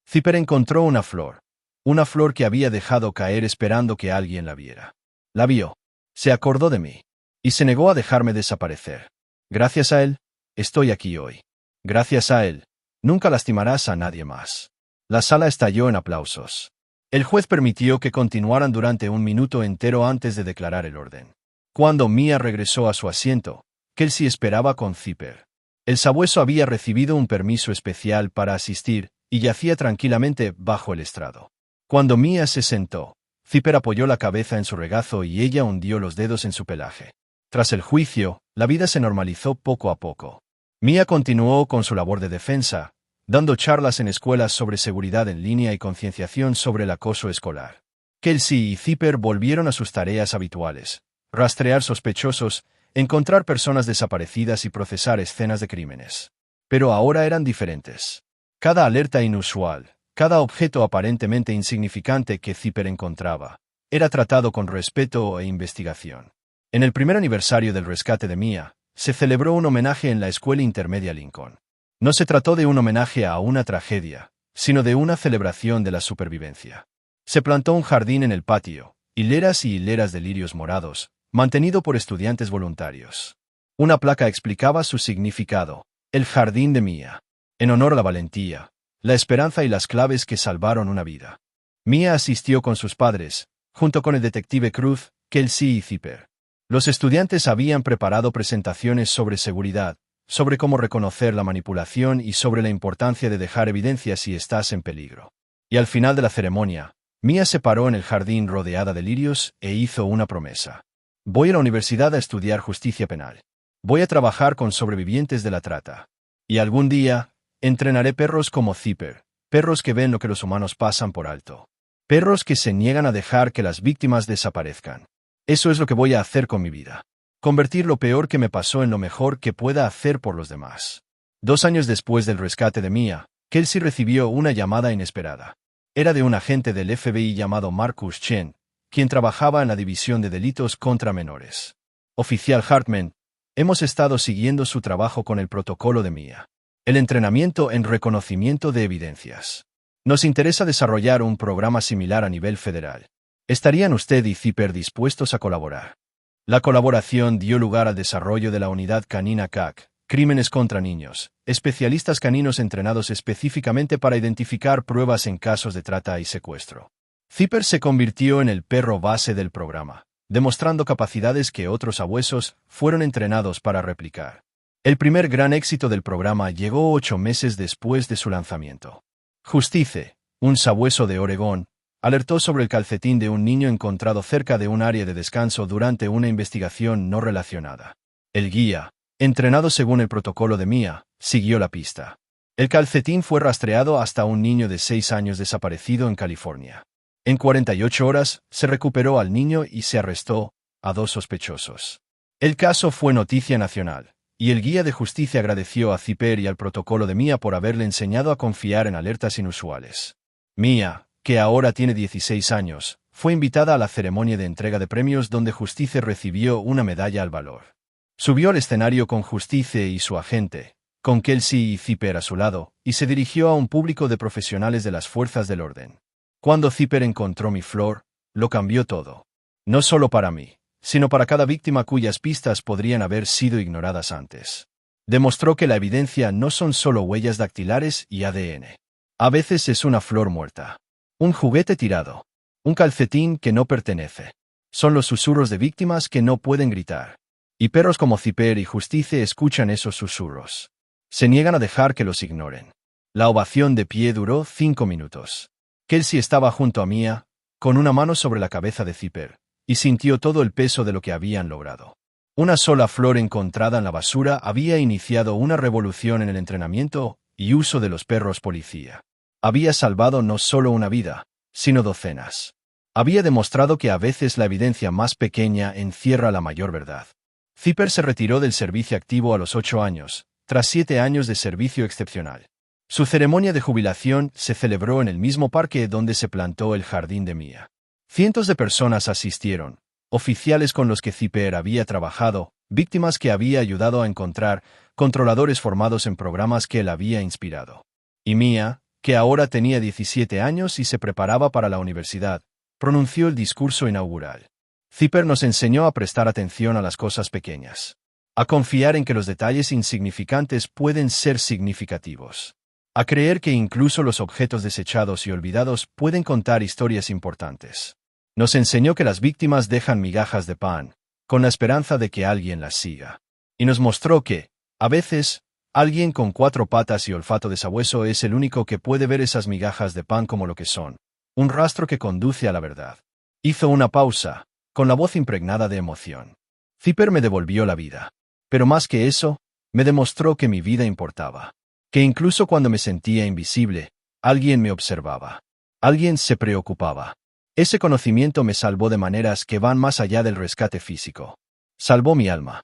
Zipper encontró una flor que había dejado caer esperando que alguien la viera. La vio. Se acordó de mí. Y se negó a dejarme desaparecer. Gracias a él, estoy aquí hoy. Gracias a él, nunca lastimarás a nadie más. La sala estalló en aplausos. El juez permitió que continuaran durante 1 minuto entero antes de declarar el orden. Cuando Mia regresó a su asiento, Kelsey esperaba con Zipper. El sabueso había recibido un permiso especial para asistir y yacía tranquilamente bajo el estrado. Cuando Mia se sentó, Zipper apoyó la cabeza en su regazo y ella hundió los dedos en su pelaje. Tras el juicio, la vida se normalizó poco a poco. Mia continuó con su labor de defensa, dando charlas en escuelas sobre seguridad en línea y concienciación sobre el acoso escolar. Kelsey y Zipper volvieron a sus tareas habituales: rastrear sospechosos, encontrar personas desaparecidas y procesar escenas de crímenes. Pero ahora eran diferentes. Cada alerta inusual, cada objeto aparentemente insignificante que Zipper encontraba, era tratado con respeto e investigación. En el primer aniversario del rescate de Mia, se celebró un homenaje en la escuela intermedia Lincoln. No se trató de un homenaje a una tragedia, sino de una celebración de la supervivencia. Se plantó un jardín en el patio, hileras y hileras de lirios morados, mantenido por estudiantes voluntarios. Una placa explicaba su significado: el jardín de Mia, en honor a la valentía, la esperanza y las claves que salvaron una vida. Mia asistió con sus padres, junto con el detective Cruz, Kelsey y Zipper. Los estudiantes habían preparado presentaciones sobre seguridad, sobre cómo reconocer la manipulación y sobre la importancia de dejar evidencia si estás en peligro. Y al final de la ceremonia, Mia se paró en el jardín rodeada de lirios e hizo una promesa. Voy a la universidad a estudiar justicia penal. Voy a trabajar con sobrevivientes de la trata. Y algún día, entrenaré perros como Zipper, perros que ven lo que los humanos pasan por alto. Perros que se niegan a dejar que las víctimas desaparezcan. Eso es lo que voy a hacer con mi vida. Convertir lo peor que me pasó en lo mejor que pueda hacer por los demás. 2 años después del rescate de Mia, Kelsey recibió una llamada inesperada. Era de un agente del FBI llamado Marcus Chen, quien trabajaba en la División de Delitos contra Menores. Oficial Hartman, hemos estado siguiendo su trabajo con el protocolo de Mia. El entrenamiento en reconocimiento de evidencias. Nos interesa desarrollar un programa similar a nivel federal. ¿Estarían usted y Zipper dispuestos a colaborar? La colaboración dio lugar al desarrollo de la unidad canina CAC, Crímenes contra Niños, especialistas caninos entrenados específicamente para identificar pruebas en casos de trata y secuestro. Zipper se convirtió en el perro base del programa, demostrando capacidades que otros sabuesos fueron entrenados para replicar. El primer gran éxito del programa llegó 8 meses después de su lanzamiento. Justice, un sabueso de Oregón, alertó sobre el calcetín de un niño encontrado cerca de un área de descanso durante una investigación no relacionada. El guía, entrenado según el protocolo de Mia, siguió la pista. El calcetín fue rastreado hasta un niño de 6 años desaparecido en California. En 48 horas, se recuperó al niño y se arrestó a 2 sospechosos. El caso fue noticia nacional, y el guía de justicia agradeció a Zipper y al protocolo de Mia por haberle enseñado a confiar en alertas inusuales. Mia, que ahora tiene 16 años, fue invitada a la ceremonia de entrega de premios donde Justice recibió una medalla al valor. Subió al escenario con Justice y su agente, con Kelsey y Zipper a su lado, y se dirigió a un público de profesionales de las fuerzas del orden. Cuando Zipper encontró mi flor, lo cambió todo. No solo para mí, sino para cada víctima cuyas pistas podrían haber sido ignoradas antes. Demostró que la evidencia no son solo huellas dactilares y ADN. A veces es una flor muerta. Un juguete tirado. Un calcetín que no pertenece. Son los susurros de víctimas que no pueden gritar. Y perros como Zipper y Justice escuchan esos susurros. Se niegan a dejar que los ignoren. La ovación de pie duró 5 minutos. Kelsey estaba junto a Mia, con una mano sobre la cabeza de Zipper, y sintió todo el peso de lo que habían logrado. Una sola flor encontrada en la basura había iniciado una revolución en el entrenamiento y uso de los perros policía. Había salvado no solo una vida, sino docenas. Había demostrado que a veces la evidencia más pequeña encierra la mayor verdad. Zipper se retiró del servicio activo a los 8 años, tras 7 años de servicio excepcional. Su ceremonia de jubilación se celebró en el mismo parque donde se plantó el jardín de Mia. Cientos de personas asistieron, oficiales con los que Zipper había trabajado, víctimas que había ayudado a encontrar, controladores formados en programas que él había inspirado. Y Mia, que ahora tenía 17 años y se preparaba para la universidad, pronunció el discurso inaugural. Zipper nos enseñó a prestar atención a las cosas pequeñas, a confiar en que los detalles insignificantes pueden ser significativos, a creer que incluso los objetos desechados y olvidados pueden contar historias importantes. Nos enseñó que las víctimas dejan migajas de pan, con la esperanza de que alguien las siga. Y nos mostró que, a veces, alguien con 4 patas y olfato de sabueso es el único que puede ver esas migajas de pan como lo que son, un rastro que conduce a la verdad. Hizo una pausa, con la voz impregnada de emoción. Zipper me devolvió la vida. Pero más que eso, me demostró que mi vida importaba. Que incluso cuando me sentía invisible, alguien me observaba. Alguien se preocupaba. Ese conocimiento me salvó de maneras que van más allá del rescate físico. Salvó mi alma.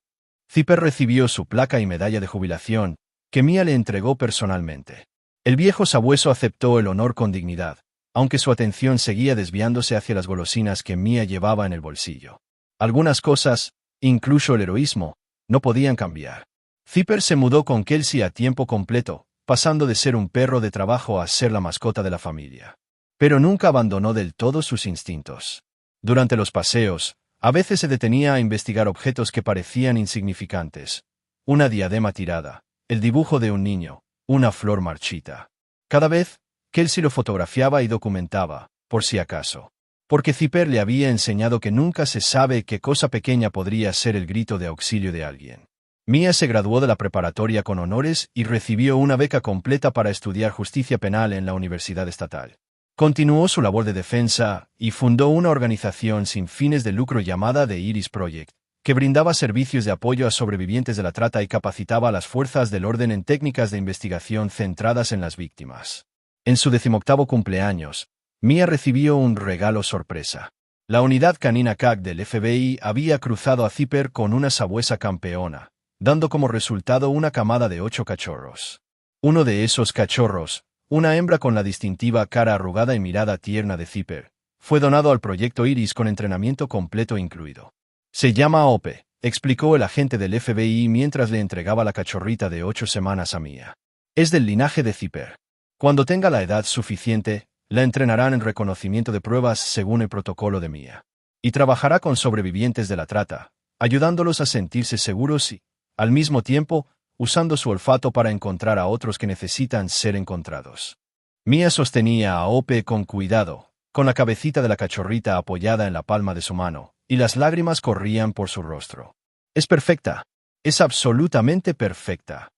Zipper recibió su placa y medalla de jubilación, que Mia le entregó personalmente. El viejo sabueso aceptó el honor con dignidad, aunque su atención seguía desviándose hacia las golosinas que Mia llevaba en el bolsillo. Algunas cosas, incluso el heroísmo, no podían cambiar. Zipper se mudó con Kelsey a tiempo completo, pasando de ser un perro de trabajo a ser la mascota de la familia. Pero nunca abandonó del todo sus instintos. Durante los paseos, a veces se detenía a investigar objetos que parecían insignificantes. Una diadema tirada, el dibujo de un niño, una flor marchita. Cada vez, Kelsey lo fotografiaba y documentaba, por si acaso. Porque Zipper le había enseñado que nunca se sabe qué cosa pequeña podría ser el grito de auxilio de alguien. Mia se graduó de la preparatoria con honores y recibió una beca completa para estudiar justicia penal en la Universidad Estatal. Continuó su labor de defensa y fundó una organización sin fines de lucro llamada The Iris Project, que brindaba servicios de apoyo a sobrevivientes de la trata y capacitaba a las fuerzas del orden en técnicas de investigación centradas en las víctimas. En su 18º cumpleaños, Mia recibió un regalo sorpresa. La unidad canina CAC del FBI había cruzado a Zipper con una sabuesa campeona, dando como resultado una camada de 8 cachorros. Uno de esos cachorros, una hembra con la distintiva cara arrugada y mirada tierna de Zipper, fue donado al proyecto Iris con entrenamiento completo incluido. Se llama Ope, explicó el agente del FBI mientras le entregaba la cachorrita de 8 semanas a Mia. Es del linaje de Zipper. Cuando tenga la edad suficiente, la entrenarán en reconocimiento de pruebas según el protocolo de Mia. Y trabajará con sobrevivientes de la trata, ayudándolos a sentirse seguros y, al mismo tiempo, usando su olfato para encontrar a otros que necesitan ser encontrados. Mia sostenía a Ope con cuidado, con la cabecita de la cachorrita apoyada en la palma de su mano, y las lágrimas corrían por su rostro. Es perfecta. Es absolutamente perfecta.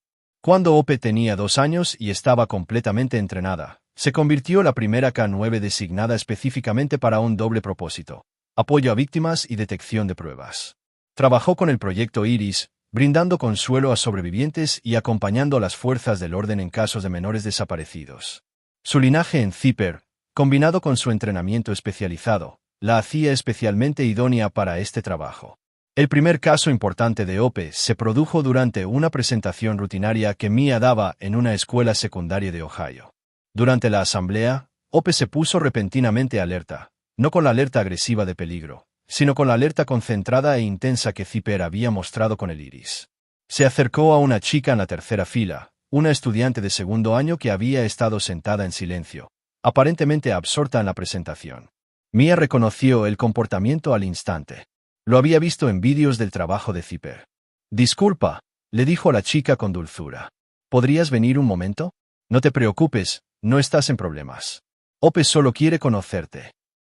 Cuando Ope tenía 2 años y estaba completamente entrenada, se convirtió en la primera K9 designada específicamente para un doble propósito: apoyo a víctimas y detección de pruebas. Trabajó con el proyecto Iris, brindando consuelo a sobrevivientes y acompañando a las fuerzas del orden en casos de menores desaparecidos. Su linaje en Zipper, combinado con su entrenamiento especializado, la hacía especialmente idónea para este trabajo. El primer caso importante de Ope se produjo durante una presentación rutinaria que Mia daba en una escuela secundaria de Ohio. Durante la asamblea, Ope se puso repentinamente alerta, no con la alerta agresiva de peligro, sino con la alerta concentrada e intensa que Zipper había mostrado con el Iris. Se acercó a una chica en la tercera fila, una estudiante de 2º año que había estado sentada en silencio, aparentemente absorta en la presentación. Mia reconoció el comportamiento al instante. Lo había visto en vídeos del trabajo de Zipper. «Disculpa», le dijo a la chica con dulzura. «¿Podrías venir un momento? No te preocupes, no estás en problemas. Ope solo quiere conocerte».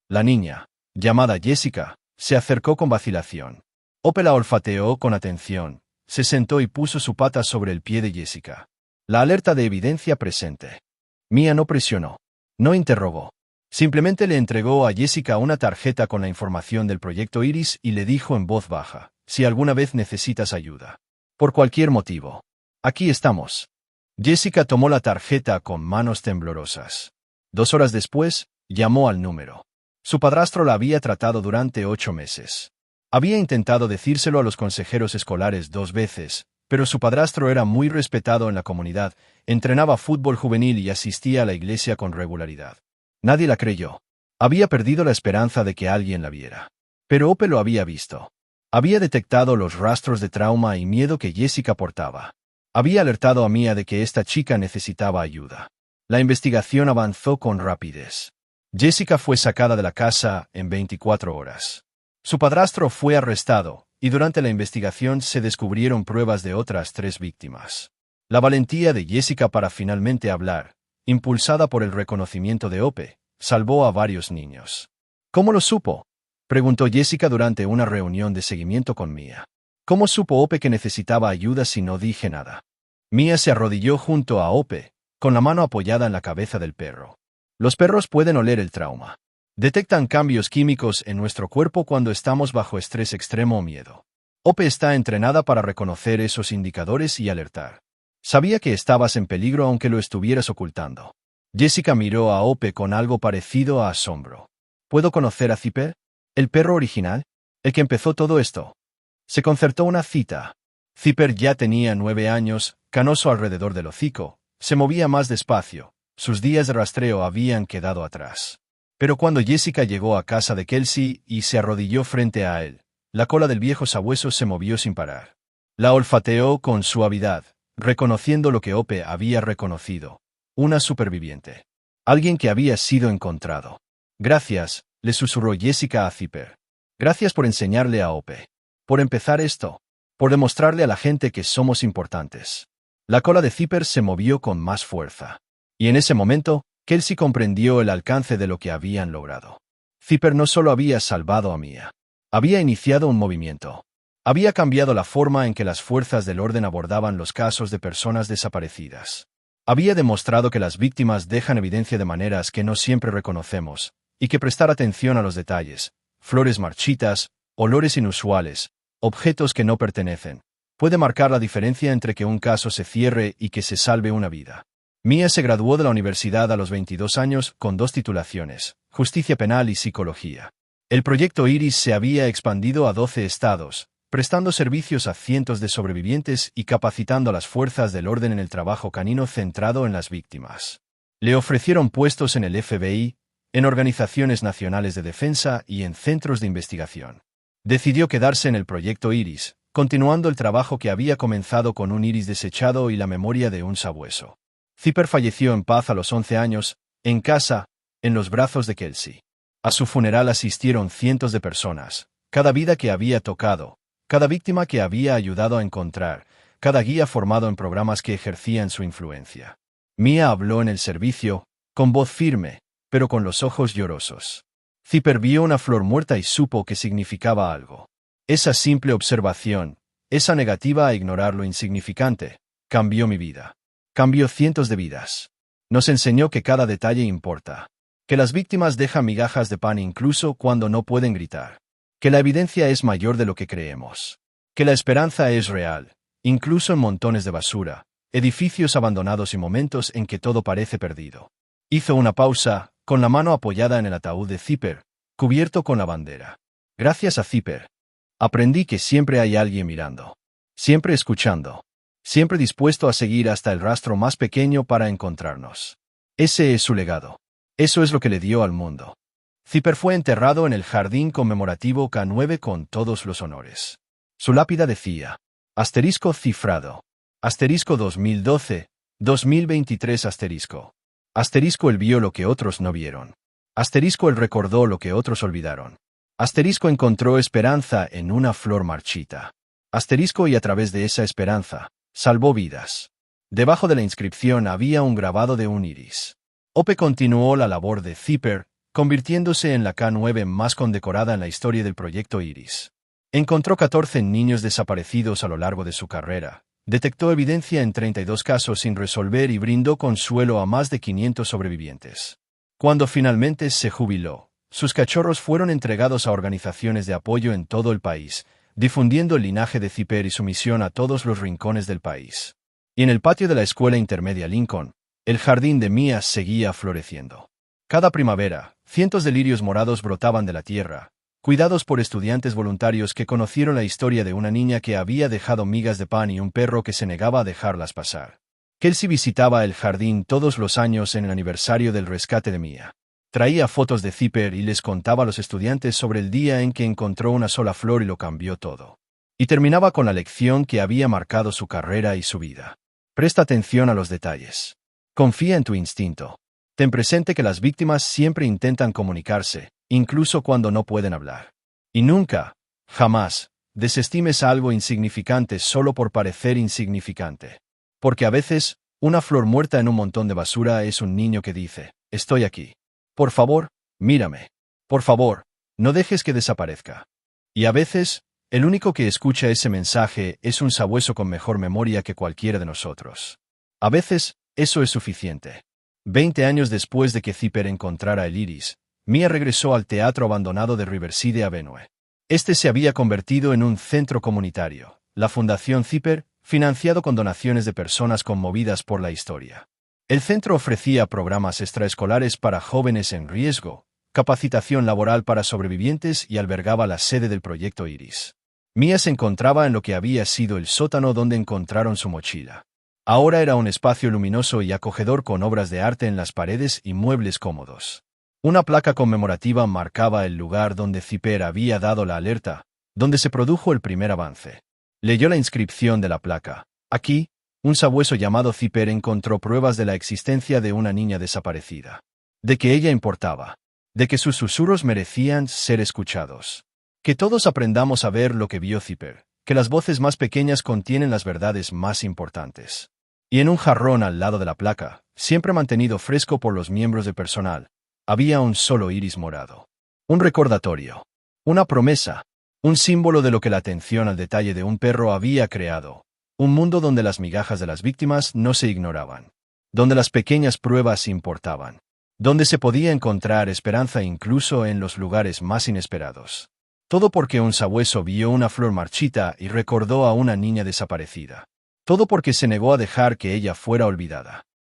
La niña, llamada Jessica, se acercó con vacilación. Ope la olfateó con atención, se sentó y puso su pata sobre el pie de Jessica. La alerta de evidencia presente. Mia no presionó. No interrogó. Simplemente le entregó a Jessica una tarjeta con la información del proyecto Iris y le dijo en voz baja: «Si alguna vez necesitas ayuda. Por cualquier motivo. Aquí estamos». Jessica tomó la tarjeta con manos temblorosas. 2 horas después, llamó al número. Su padrastro la había tratado durante 8 meses. Había intentado decírselo a los consejeros escolares 2 veces, pero su padrastro era muy respetado en la comunidad, entrenaba fútbol juvenil y asistía a la iglesia con regularidad. Nadie la creyó. Había perdido la esperanza de que alguien la viera. Pero Ope lo había visto. Había detectado los rastros de trauma y miedo que Jessica portaba. Había alertado a Mia de que esta chica necesitaba ayuda. La investigación avanzó con rapidez. Jessica fue sacada de la casa en 24 horas. Su padrastro fue arrestado, y durante la investigación se descubrieron pruebas de otras 3 víctimas. La valentía de Jessica para finalmente hablar, impulsada por el reconocimiento de Ope, salvó a varios niños. ¿Cómo lo supo?, preguntó Jessica durante una reunión de seguimiento con Mia. ¿Cómo supo Ope que necesitaba ayuda si no dije nada? Mia se arrodilló junto a Ope, con la mano apoyada en la cabeza del perro. Los perros pueden oler el trauma. Detectan cambios químicos en nuestro cuerpo cuando estamos bajo estrés extremo o miedo. Ope está entrenada para reconocer esos indicadores y alertar. Sabía que estabas en peligro aunque lo estuvieras ocultando. Jessica miró a Ope con algo parecido a asombro. ¿Puedo conocer a Zipper? ¿El perro original? ¿El que empezó todo esto? Se concertó una cita. Zipper ya tenía 9 años, canoso alrededor del hocico, se movía más despacio, sus días de rastreo habían quedado atrás. Pero cuando Jessica llegó a casa de Kelsey y se arrodilló frente a él, la cola del viejo sabueso se movió sin parar. La olfateó con suavidad, reconociendo lo que Ope había reconocido: una superviviente. Alguien que había sido encontrado. «Gracias», le susurró Jessica a Zipper. «Gracias por enseñarle a Ope. Por empezar esto. Por demostrarle a la gente que somos importantes». La cola de Zipper se movió con más fuerza. Y en ese momento, Kelsey comprendió el alcance de lo que habían logrado. Zipper no solo había salvado a Mia. Había iniciado un movimiento. Había cambiado la forma en que las fuerzas del orden abordaban los casos de personas desaparecidas. Había demostrado que las víctimas dejan evidencia de maneras que no siempre reconocemos, y que prestar atención a los detalles, flores marchitas, olores inusuales, objetos que no pertenecen, puede marcar la diferencia entre que un caso se cierre y que se salve una vida. Mia se graduó de la universidad a los 22 años con 2 titulaciones, Justicia Penal y Psicología. El proyecto Iris se había expandido a 12 estados, prestando servicios a cientos de sobrevivientes y capacitando a las fuerzas del orden en el trabajo canino centrado en las víctimas. Le ofrecieron puestos en el FBI, en organizaciones nacionales de defensa y en centros de investigación. Decidió quedarse en el proyecto Iris, continuando el trabajo que había comenzado con un iris desechado y la memoria de un sabueso. Zipper falleció en paz a los 11 años, en casa, en los brazos de Kelsey. A su funeral asistieron cientos de personas, cada vida que había tocado, cada víctima que había ayudado a encontrar, cada guía formado en programas que ejercían su influencia. Mia habló en el servicio, con voz firme, pero con los ojos llorosos. Zipper vio una flor muerta y supo que significaba algo. Esa simple observación, esa negativa a ignorar lo insignificante, cambió mi vida. Cambió cientos de vidas. Nos enseñó que cada detalle importa. Que las víctimas dejan migajas de pan incluso cuando no pueden gritar. Que la evidencia es mayor de lo que creemos. Que la esperanza es real, incluso en montones de basura, edificios abandonados y momentos en que todo parece perdido. Hizo una pausa, con la mano apoyada en el ataúd de Zipper, cubierto con la bandera. Gracias a Zipper. Aprendí que siempre hay alguien mirando. Siempre escuchando. Siempre dispuesto a seguir hasta el rastro más pequeño para encontrarnos. Ese es su legado. Eso es lo que le dio al mundo. Zipper fue enterrado en el jardín conmemorativo K9 con todos los honores. Su lápida decía, asterisco cifrado, asterisco 2012, 2023 asterisco. Asterisco él vio lo que otros no vieron. Asterisco él recordó lo que otros olvidaron. Asterisco encontró esperanza en una flor marchita. Asterisco y a través de esa esperanza, salvó vidas. Debajo de la inscripción había un grabado de un iris. Ope continuó la labor de Zipper, convirtiéndose en la K9 más condecorada en la historia del proyecto Iris. Encontró 14 niños desaparecidos a lo largo de su carrera, detectó evidencia en 32 casos sin resolver y brindó consuelo a más de 500 sobrevivientes. Cuando finalmente se jubiló, sus cachorros fueron entregados a organizaciones de apoyo en todo el país, difundiendo el linaje de Zipper y su misión a todos los rincones del país. Y en el patio de la Escuela Intermedia Lincoln, el jardín de Mia seguía floreciendo. Cada primavera, cientos de lirios morados brotaban de la tierra, cuidados por estudiantes voluntarios que conocieron la historia de una niña que había dejado migas de pan y un perro que se negaba a dejarlas pasar. Kelsey visitaba el jardín todos los años en el aniversario del rescate de Mia. Traía fotos de Zipper y les contaba a los estudiantes sobre el día en que encontró una sola flor y lo cambió todo. Y terminaba con la lección que había marcado su carrera y su vida. Presta atención a los detalles. Confía en tu instinto. Ten presente que las víctimas siempre intentan comunicarse, incluso cuando no pueden hablar. Y nunca, jamás, desestimes algo insignificante solo por parecer insignificante. Porque a veces, una flor muerta en un montón de basura es un niño que dice, estoy aquí. Por favor, mírame. Por favor, no dejes que desaparezca. Y a veces, el único que escucha ese mensaje es un sabueso con mejor memoria que cualquiera de nosotros. A veces, eso es suficiente. 20 años después de que Zipper encontrara el iris, Mia regresó al teatro abandonado de Riverside Avenue. Este se había convertido en un centro comunitario, la Fundación Zipper, financiado con donaciones de personas conmovidas por la historia. El centro ofrecía programas extraescolares para jóvenes en riesgo, capacitación laboral para sobrevivientes y albergaba la sede del proyecto Iris. Mia se encontraba en lo que había sido el sótano donde encontraron su mochila. Ahora era un espacio luminoso y acogedor con obras de arte en las paredes y muebles cómodos. Una placa conmemorativa marcaba el lugar donde Zipper había dado la alerta, donde se produjo el primer avance. Leyó la inscripción de la placa. Aquí, un sabueso llamado Zipper encontró pruebas de la existencia de una niña desaparecida. De que ella importaba. De que sus susurros merecían ser escuchados. Que todos aprendamos a ver lo que vio Zipper, que las voces más pequeñas contienen las verdades más importantes. Y en un jarrón al lado de la placa, siempre mantenido fresco por los miembros del personal, había un solo iris morado. Un recordatorio. Una promesa. Un símbolo de lo que la atención al detalle de un perro había creado. Un mundo donde las migajas de las víctimas no se ignoraban. Donde las pequeñas pruebas importaban. Donde se podía encontrar esperanza incluso en los lugares más inesperados. Todo porque un sabueso vio una flor marchita y recordó a una niña desaparecida. Todo porque se negó a dejar que ella fuera olvidada.